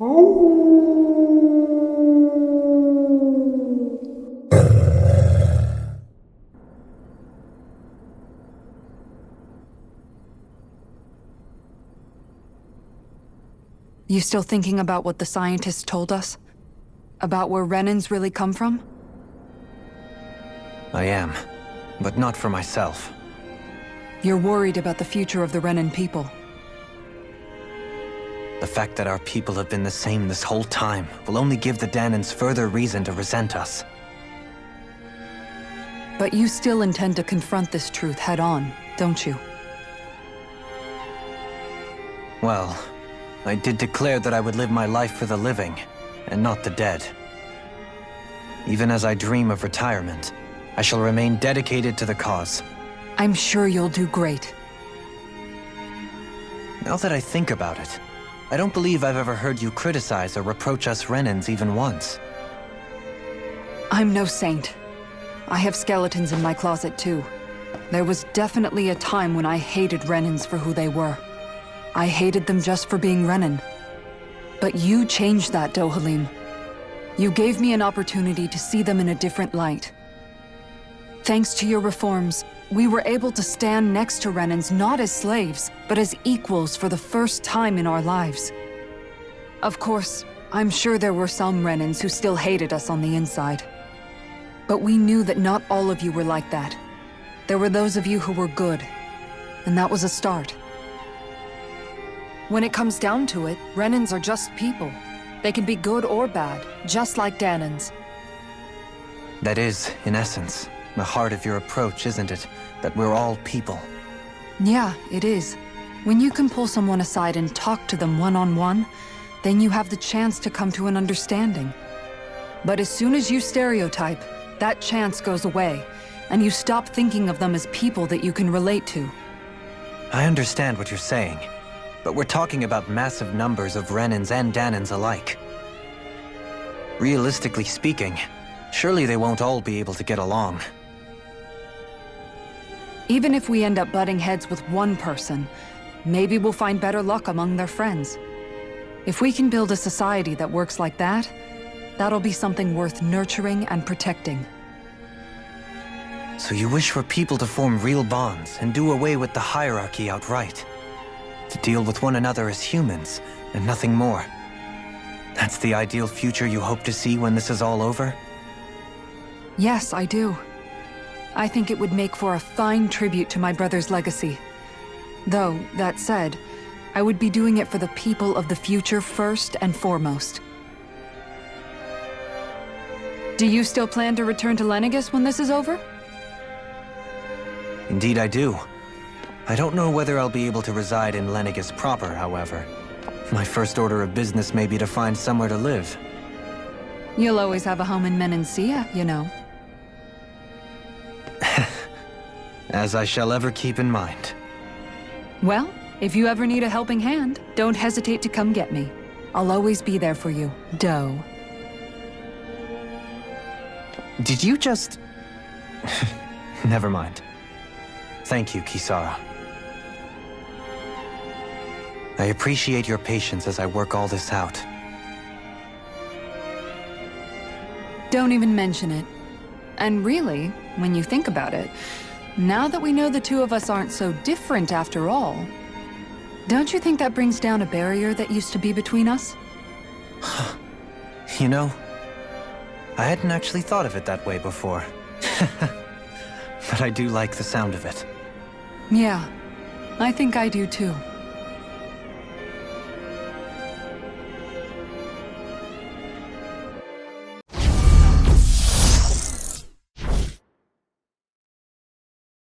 You still thinking about what the scientists told us? About where Renans really come from? I am, but not for myself. You're worried about the future of the Renan people. The fact that our people have been the same this whole time will only give the Danans further reason to resent us. But you still intend to confront this truth head-on, don't you? Well, I did declare that I would live my life for the living, and not the dead. Even as I dream of retirement, I shall remain dedicated to the cause. I'm sure you'll do great. Now that I think about it, I don't believe I've ever heard you criticize or reproach us Renans even once. I'm no saint. I have skeletons in my closet too. There was definitely a time when I hated Renans for who they were. I hated them just for being Renan. But you changed that, Dohalim. You gave me an opportunity to see them in a different light. Thanks to your reforms, we were able to stand next to Renans not as slaves, but as equals for the first time in our lives. Of course, I'm sure there were some Renans who still hated us on the inside. But we knew that not all of you were like that. There were those of you who were good, and that was a start. When it comes down to it, Renans are just people. They can be good or bad, just like Danans. That is, in essence, the heart of your approach, isn't it? That we're all people. Yeah, it is. When you can pull someone aside and talk to them one-on-one, then you have the chance to come to an understanding. But as soon as you stereotype, that chance goes away, and you stop thinking of them as people that you can relate to. I understand what you're saying, but we're talking about massive numbers of Renans and Danans alike. Realistically speaking, surely they won't all be able to get along. Even if we end up butting heads with one person, maybe we'll find better luck among their friends. If we can build a society that works like that, that'll be something worth nurturing and protecting. So you wish for people to form real bonds and do away with the hierarchy outright? To deal with one another as humans, and nothing more? That's the ideal future you hope to see when this is all over? Yes, I do. I think it would make for a fine tribute to my brother's legacy. Though, that said, I would be doing it for the people of the future first and foremost. Do you still plan to return to Lenegis when this is over? Indeed I do. I don't know whether I'll be able to reside in Lenegis proper, however. My first order of business may be to find somewhere to live. You'll always have a home in Menancia, you know. As I shall ever keep in mind. Well, if you ever need a helping hand, don't hesitate to come get me. I'll always be there for you, Doe. Did you just... Never mind. Thank you, Kisara. I appreciate your patience as I work all this out. Don't even mention it. And really, when you think about it, now that we know the two of us aren't so different after all, don't you think that brings down a barrier that used to be between us? You know, I hadn't actually thought of it that way before. But I do like the sound of it. Yeah, I think I do too.